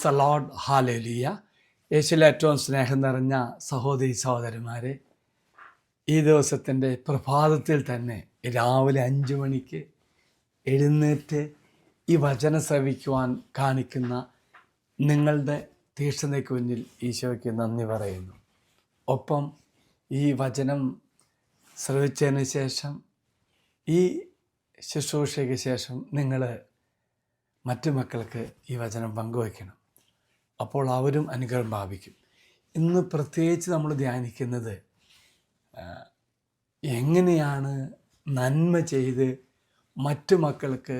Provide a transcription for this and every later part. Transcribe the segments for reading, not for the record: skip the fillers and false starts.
Praise Lord, hallelujah. യേശുവിൽ ഏറ്റവും സ്നേഹം നിറഞ്ഞ സഹോദരി സഹോദരന്മാരെ, ഈ ദിവസത്തിൻ്റെ പ്രഭാതത്തിൽ തന്നെ രാവിലെ 5 മണിക്ക് എഴുന്നേറ്റ് ഈ വചനം ശ്രവിക്കുവാൻ കാണിക്കുന്ന നിങ്ങളുടെ തീക്ഷ്ണതയ്ക്ക് മുന്നിൽ ഈശോയ്ക്ക് നന്ദി പറയുന്നു. ഒപ്പം ഈ വചനം ശ്രവിച്ചതിന് ശേഷം, ഈ ശുശ്രൂഷയ്ക്ക് ശേഷം നിങ്ങൾ മറ്റു മക്കൾക്ക് ഈ വചനം പങ്കുവയ്ക്കണം. അപ്പോൾ അവരും അനുഗ്രഹം പ്രാപിക്കും. ഇന്ന് പ്രത്യേകിച്ച് നമ്മൾ ധ്യാനിക്കുന്നത് എങ്ങനെയാണ് നന്മ ചെയ്ത് മറ്റു മക്കൾക്ക്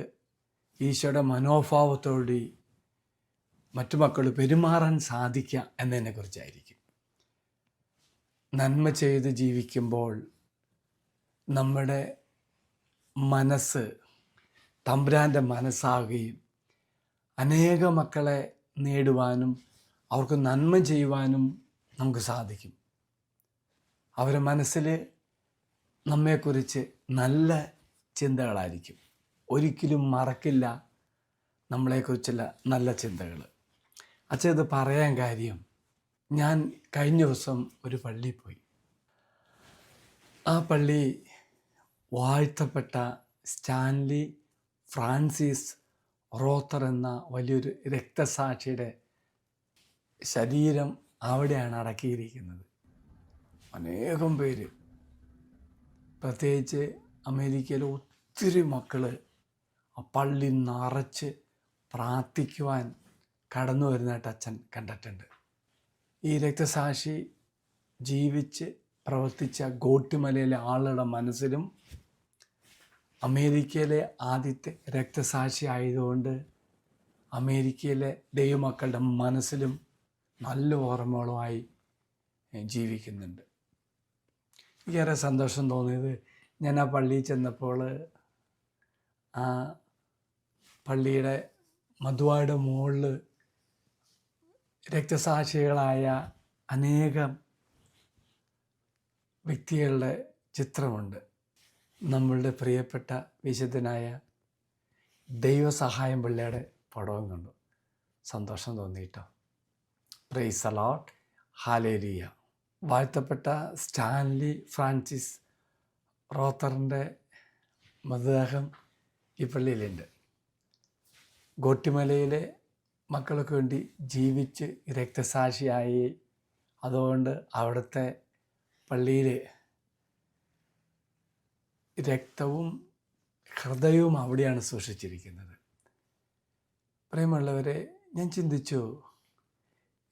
ഈശോയുടെ മനോഭാവത്തോടെ മറ്റു മക്കൾ പെരുമാറാൻ സാധിക്കുക എന്നതിനെക്കുറിച്ചായിരിക്കും. നന്മ ചെയ്ത് ജീവിക്കുമ്പോൾ നമ്മുടെ മനസ്സ് തമ്പുരാൻ്റെ മനസ്സാകുകയും അനേക മക്കളെ നേടുവാനും അവർക്ക് നന്മ ചെയ്യുവാനും നമുക്ക് സാധിക്കും. അവരുടെ മനസ്സിൽ നമ്മെക്കുറിച്ച് നല്ല ചിന്തകളായിരിക്കും. ഒരിക്കലും മറക്കില്ല നമ്മളെക്കുറിച്ചുള്ള നല്ല ചിന്തകൾ. അച്ഛൻ ഇത് പറയാൻ കാര്യം, ഞാൻ കഴിഞ്ഞ ദിവസം ഒരു പള്ളിയിൽ പോയി. ആ പള്ളി വാഴ്ത്തപ്പെട്ട സ്റ്റാൻലി ഫ്രാൻസിസ് റോത്തർ എന്ന വലിയൊരു രക്തസാക്ഷിയുടെ ശരീരം അവിടെയാണ് അടക്കിയിരിക്കുന്നത്. അനേകം പേര്, പ്രത്യേകിച്ച് അമേരിക്കയിലെ ഒത്തിരി മക്കൾ ആ പള്ളി നിറച്ച് പ്രാർത്ഥിക്കുവാൻ കടന്നു വരുന്നതായിട്ട് അച്ഛൻ കണ്ടിട്ടുണ്ട്. ഈ രക്തസാക്ഷി ജീവിച്ച് പ്രവർത്തിച്ച ഗോട്ടിമലയിലെ ആളുകളുടെ മനസ്സിലും അമേരിക്കയിലെ ആദ്യത്തെ രക്തസാക്ഷി ആയതുകൊണ്ട് അമേരിക്കയിലെ ദൈവമക്കളുടെ മനസ്സിലും നല്ല ഓർമ്മകളുമായി ജീവിക്കുന്നുണ്ട്. എനിക്കേറെ സന്തോഷം തോന്നിയത്, ഞാൻ ആ പള്ളിയിൽ ചെന്നപ്പോൾ ആ പള്ളിയുടെ മധുവായുടെ മുകളിൽ രക്തസാക്ഷികളായ അനേകം വ്യക്തികളുടെ ചിത്രമുണ്ട്. നമ്മളുടെ പ്രിയപ്പെട്ട വിശുദ്ധനായ ദൈവസഹായം പിള്ളയുടെ പടവും കണ്ടു. സന്തോഷം തോന്നിയിട്ടോ. Praise the lord, hallelujah. വാഴ്ത്തപ്പെട്ട സ്റ്റാൻലി ഫ്രാൻസിസ് റോത്തറിൻ്റെ മൃതദേഹം ഈ പള്ളിയിലുണ്ട്. ഗോട്ടിമലയിലെ മക്കൾക്ക് വേണ്ടി ജീവിച്ച് രക്തസാക്ഷിയായി. അതുകൊണ്ട് അവിടുത്തെ പള്ളിയിൽ രക്തവും ഹൃദയവും അവിടെയാണ് സൂക്ഷിച്ചിരിക്കുന്നത്. പ്രിയമുള്ളവരെ, ഞാൻ ചിന്തിച്ചു,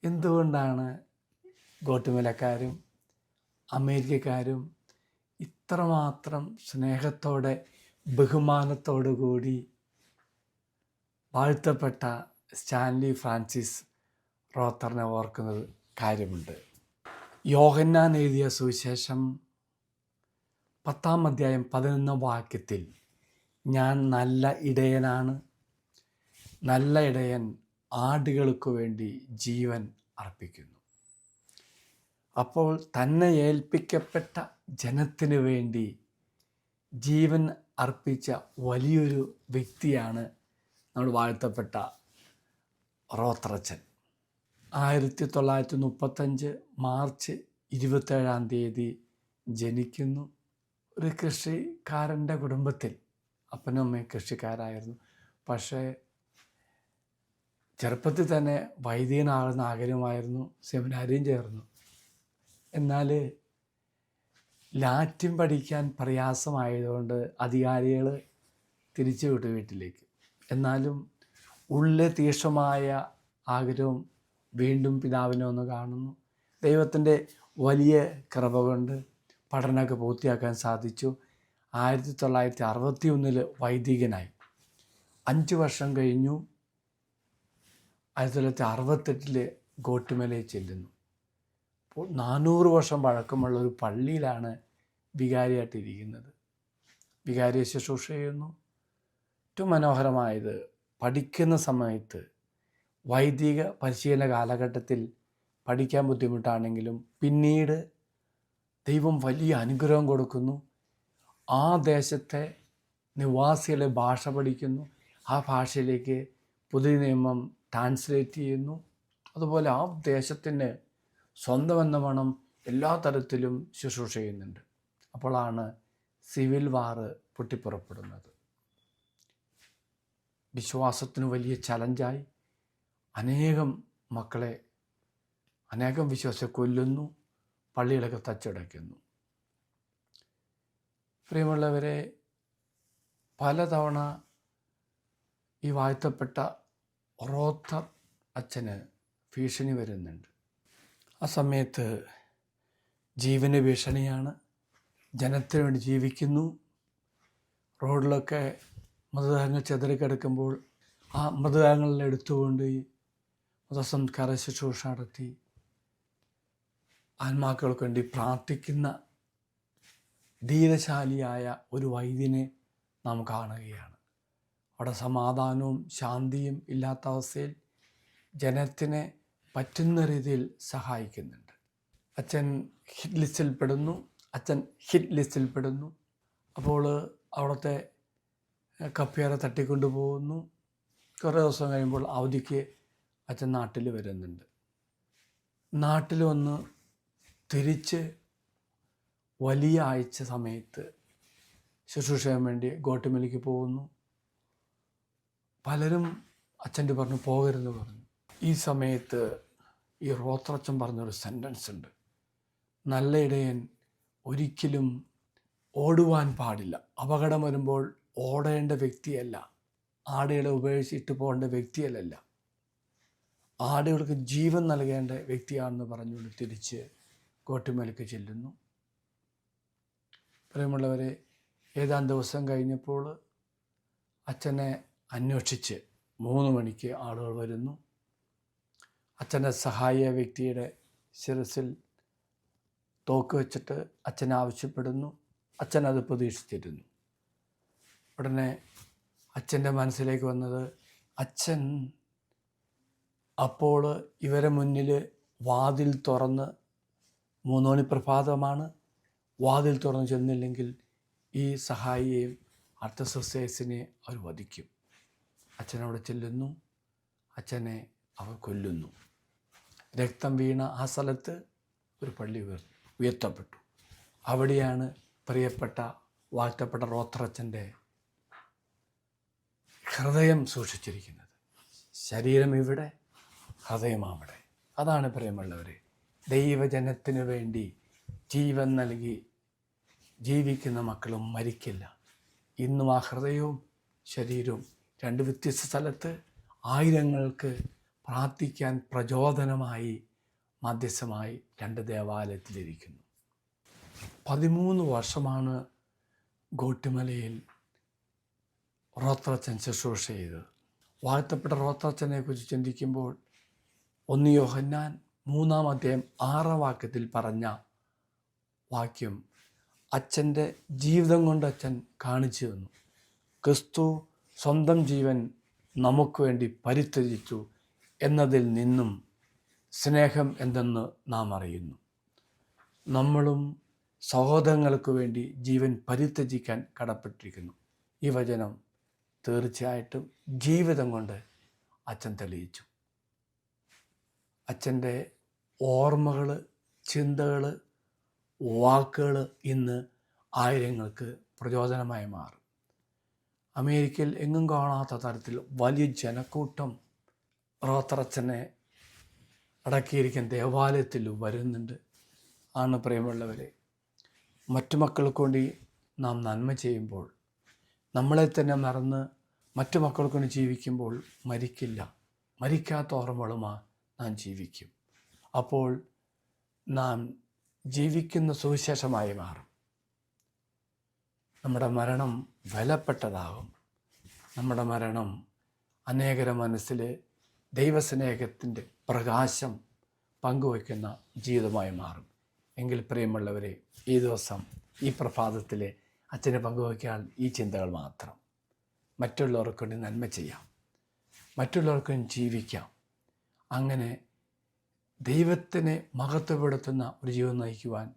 എന്തുകൊണ്ടാണ് ഗോട്ടിമലക്കാരും അമേരിക്കക്കാരും ഇത്രമാത്രം സ്നേഹത്തോടെ ബഹുമാനത്തോടു കൂടി വാഴ്ത്തപ്പെട്ട സ്റ്റാൻലി ഫ്രാൻസിസ് റോത്തറിനെ ഓർക്കുന്നത് കാര്യമുണ്ട്. യോഹന്നാൻ എഴുതിയ സുവിശേഷം 10-ാം അധ്യായം 11-ാം വാക്യത്തിൽ, ഞാൻ നല്ല ഇടയനാണ്, നല്ല ഇടയൻ ആടുകൾക്ക് വേണ്ടി ജീവൻ അർപ്പിക്കുന്നു. അപ്പോൾ തന്നെ ഏൽപ്പിക്കപ്പെട്ട ജനത്തിന് വേണ്ടി ജീവൻ അർപ്പിച്ച വലിയൊരു വ്യക്തിയാണ് നമ്മൾ വാഴ്ത്തപ്പെട്ട റോത്തറച്ചൻ. 1935 മാർച്ച് 27-ാം തീയതി ജനിക്കുന്നു. ഒരു കൃഷിക്കാരൻ്റെ കുടുംബത്തിൽ. അപ്പനും അമ്മയും കൃഷിക്കാരായിരുന്നു. പക്ഷേ ചെറുപ്പത്തിൽ തന്നെ വൈദികനാകുന്ന ആഗ്രഹമായിരുന്നു. സെമിനാരിയും ചേർന്നു. എന്നാൽ ലാറ്റിൻ പഠിക്കാൻ പ്രയാസമായതുകൊണ്ട് അധികാരികൾ തിരിച്ചു വിട്ടു വീട്ടിലേക്ക്. എന്നാലും ഉള്ളിലെ തീക്ഷണമായ ആഗ്രഹം വീണ്ടും പിതാവിനെ ഒന്ന് കാണുന്നു. ദൈവത്തിൻ്റെ വലിയ കൃപ കൊണ്ട് പഠനമൊക്കെ പൂർത്തിയാക്കാൻ സാധിച്ചു. 1961 വൈദികനായി. 5 വർഷം കഴിഞ്ഞു 1968 ഗോട്ടിമലയിൽ ചെല്ലുന്നു. അപ്പോൾ 400 വർഷം പഴക്കമുള്ള ഒരു പള്ളിയിലാണ് വികാരിയായിട്ടിരിക്കുന്നത്. വികാരിയെ ശുശ്രൂഷ ചെയ്യുന്നു. ഏറ്റവും മനോഹരമായത്, പഠിക്കുന്ന സമയത്ത് വൈദിക പരിശീലന കാലഘട്ടത്തിൽ പഠിക്കാൻ ബുദ്ധിമുട്ടാണെങ്കിലും പിന്നീട് ദൈവം വലിയ അനുഗ്രഹം കൊടുക്കുന്നു. ആ ദേശത്തെ നിവാസികളെ ഭാഷ പഠിക്കുന്നു. ആ ഭാഷയിലേക്ക് പുതിയ നിയമം ട്രാൻസ്ലേറ്റ് ചെയ്യുന്നു. അതുപോലെ ആ ദേശത്തിന് സ്വന്തമെന്ന മണം എല്ലാ തരത്തിലും ശുശ്രൂഷ ചെയ്യുന്നുണ്ട്. അപ്പോഴാണ് സിവിൽ വാറ് പൊട്ടിപ്പുറപ്പെടുന്നത്. വിശ്വാസത്തിന് വലിയ ചലഞ്ചായി അനേകം മക്കളെ, അനേകം വിശ്വാസിയെ കൊല്ലുന്നു, പള്ളികളൊക്കെ തച്ചടയ്ക്കുന്നു. പ്രിയമുള്ളവരെ, പലതവണ ഈ വാഴ്ത്തപ്പെട്ട റോത്തർ അച്ഛന് ഭീഷണി വരുന്നുണ്ട്. ആ സമയത്ത് ജീവന് ഭീഷണിയാണ്. ജനത്തിന് വേണ്ടി ജീവിക്കുന്നു. റോഡിലൊക്കെ മൃതദേഹങ്ങൾ ചിതറിക്കിടക്കുമ്പോൾ ആ മൃതദേഹങ്ങളിൽ എടുത്തുകൊണ്ട് മൃതസംസ്കാര ശുശ്രൂഷ നടത്തി ആത്മാക്കൾക്ക് വേണ്ടി പ്രാർത്ഥിക്കുന്ന ധീരശാലിയായ ഒരു വൈദ്യനെ നാം കാണുകയാണ്. അവിടെ സമാധാനവും ശാന്തിയും ഇല്ലാത്ത അവസ്ഥയിൽ ജനത്തിനെ പറ്റുന്ന രീതിയിൽ സഹായിക്കുന്നുണ്ട്. അച്ഛൻ ഹിറ്റ് ലിസ്റ്റിൽപ്പെടുന്നു. അപ്പോൾ അവിടുത്തെ കപ്പ്യാരെ തട്ടിക്കൊണ്ടു പോകുന്നു. കുറേ ദിവസം കഴിയുമ്പോൾ അവധിക്ക് അച്ഛൻ നാട്ടിൽ വരുന്നുണ്ട്. നാട്ടിൽ വന്ന് തിരിച്ച് വലിയ ആഴ്ച സമയത്ത് ശുശ്രൂഷ ചെയ്യാൻ വേണ്ടി ഗോട്ടുമലയ്ക്ക് പോകുന്നു. പലരും അച്ഛൻ്റെ പറഞ്ഞു പോകരുതെന്ന് പറഞ്ഞു. ഈ സമയത്ത് ഈ റോത്രച്ചൻ പറഞ്ഞൊരു സെൻറ്റൻസ് ഉണ്ട്: നല്ല ഇടയൻ ഒരിക്കലും ഓടുവാൻ പാടില്ല. അപകടം വരുമ്പോൾ ഓടേണ്ട വ്യക്തിയല്ല, ആടുകളെ ഉപേക്ഷിച്ചിട്ട് പോകേണ്ട വ്യക്തിയല്ല, ആടുകൾക്ക് ജീവൻ നൽകേണ്ട വ്യക്തിയാണെന്ന് പറഞ്ഞുകൊണ്ട് തിരിച്ച് കോട്ടുമലയ്ക്ക് ചെല്ലുന്നു. പ്രിയമുള്ളവരെ, ഏതാനും ദിവസം കഴിഞ്ഞപ്പോൾ അച്ഛനെ അന്വേഷിച്ച് 3 മണിക്ക് ആളുകൾ വരുന്നു. അച്ഛൻ്റെ സഹായ വ്യക്തിയുടെ ശിരസിൽ തോക്ക് വെച്ചിട്ട് അച്ഛൻ ആവശ്യപ്പെടുന്നു. അച്ഛൻ അത് പ്രതീക്ഷിച്ചിരുന്നു. ഉടനെ അച്ഛൻ്റെ മനസ്സിലേക്ക് വന്നത്, അച്ഛൻ അപ്പോൾ ഇവരെ മുന്നിൽ വാതിൽ തുറന്ന്, 3 മണി പ്രഭാതമാണ്, വാതിൽ തുറന്ന് ചെന്നില്ലെങ്കിൽ ഈ സഹായിയെയും അർത്തസസ്സേസിനെ അവർ വധിക്കും. അച്ഛനവിടെ ചെല്ലുന്നു. അച്ഛനെ അവർ കൊല്ലുന്നു. രക്തം വീണ ആ സ്ഥലത്ത് ഒരു പള്ളി ഉയർത്തപ്പെട്ടു. അവിടെയാണ് പ്രിയപ്പെട്ട വാഴ്ത്തപ്പെട്ട റോത്രച്ചൻ്റെ ഹൃദയം സൂക്ഷിച്ചിരിക്കുന്നത്. ശരീരം ഇവിടെ, ഹൃദയം അവിടെ. അതാണ് പ്രിയമുള്ളവരെ, ദൈവജനത്തിനു വേണ്ടി ജീവൻ നൽകി ജീവിക്കുന്ന മക്കളും മരിക്കില്ല. ഇന്നും ആ ഹൃദയവും ശരീരവും 2 വ്യത്യസ്ത സ്ഥലത്ത് ആയിരങ്ങൾക്ക് പ്രാർത്ഥിക്കാൻ പ്രചോദനമായി, മധ്യസ്ഥമായി 2 ദേവാലയത്തിലിരിക്കുന്നു. 13 വർഷമാണ് ഗോട്ടുമലയിൽ റോത്രച്ചൻ ശുശ്രൂഷ ചെയ്തത്. വാഴ്ത്തപ്പെട്ട റോത്രച്ചനെ കുറിച്ച് ചിന്തിക്കുമ്പോൾ 1 യോഹന്നാൻ 3-ാം അധ്യായം 6-ാം വാക്യത്തിൽ പറഞ്ഞ വാക്യം അച്ഛൻ്റെ ജീവിതം കൊണ്ട് അച്ഛൻ കാണിച്ചു തന്നു. ക്രിസ്തു സ്വന്തം ജീവൻ നമുക്ക് വേണ്ടി പരിത്യജിച്ചു എന്നതിൽ നിന്നും സ്നേഹം എന്തെന്ന് നാം അറിയുന്നു. നമ്മളും സഹോദരങ്ങൾക്ക് വേണ്ടി ജീവൻ പരിത്യജിക്കാൻ കടപ്പെട്ടിരിക്കുന്നു. ഈ വചനം തീർച്ചയായിട്ടും ജീവിതം കൊണ്ട് അച്ഛൻ തെളിയിച്ചു. അച്ഛൻ്റെ ഓർമ്മകൾ, ചിന്തകൾ, വാക്കുകൾ ഇന്ന് ആയിരങ്ങൾക്ക് പ്രചോദനമായി മാറും. അമേരിക്കയിൽ എങ്ങും കാണാത്ത തരത്തിൽ വലിയ ജനക്കൂട്ടം റോത്രച്ചനെ അടക്കിയിരിക്കുന്ന ദേവാലയത്തിൽ വരുന്നുണ്ട്. ആണ് പ്രിയമുള്ളവരെ, മറ്റു മക്കൾക്ക് വേണ്ടി നാം നന്മ ചെയ്യുമ്പോൾ, നമ്മളെ തന്നെ മറന്ന് മറ്റു മക്കൾക്ക് വേണ്ടി ജീവിക്കുമ്പോൾ മരിക്കില്ല. മരിക്കാത്ത ഓർമ്മകളുമായി നാം ജീവിക്കും. അപ്പോൾ നാം ജീവിക്കുന്ന സുവിശേഷമായി മാറും. നമ്മുടെ മരണം വിലപ്പെട്ടതാകും. നമ്മുടെ മരണം അനേകര മനസ്സിൽ ദൈവസ്നേഹത്തിൻ്റെ പ്രകാശം പങ്കുവയ്ക്കുന്ന ജീവിതമായി മാറും. എങ്കിൽ പ്രിയമുള്ളവരെ, ഈ ദിവസം, ഈ പ്രഭാതത്തിൽ അച്ഛനെ പങ്കുവയ്ക്കാൻ ഈ ചിന്തകൾ മാത്രം. മറ്റുള്ളവർക്ക് വേണ്ടി നന്മ ചെയ്യാം, മറ്റുള്ളവർക്ക് വേണ്ടി ജീവിക്കാം. അങ്ങനെ ദൈവത്തിനെ മഹത്വപ്പെടുത്തുന്ന ഒരു ജീവിതം നയിക്കുവാൻ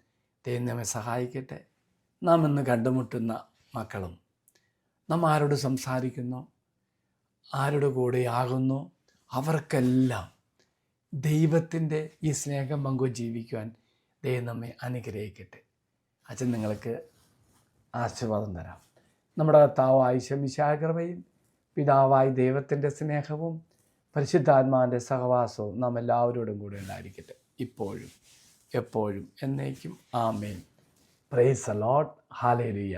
ദൈവം നമ്മെ സഹായിക്കട്ടെ. നാം ഇന്ന് കണ്ടുമുട്ടുന്ന മക്കളും, നാം ആരോട് സംസാരിക്കുന്നു, ആരുടെ കൂടെ ആകുന്നു, അവർക്കെല്ലാം ദൈവത്തിൻ്റെ ഈ സ്നേഹം പങ്കു ജീവിക്കുവാൻ ദൈവം നമ്മെ അനുഗ്രഹിക്കട്ടെ. അച്ഛൻ നിങ്ങൾക്ക് ആശീർവാദം തരാം. നമ്മുടെ കർത്താവായ ഈശോ കൃപയും പിതാവായ ദൈവത്തിൻ്റെ സ്നേഹവും പരിശുദ്ധാത്മാവിൻ്റെ സഹവാസവും നാം എല്ലാവരോടും കൂടെ ഉണ്ടായിരിക്കട്ടെ, ഇപ്പോഴും എപ്പോഴും എന്നേക്കും. Amen. Praise the lord. Hallelujah.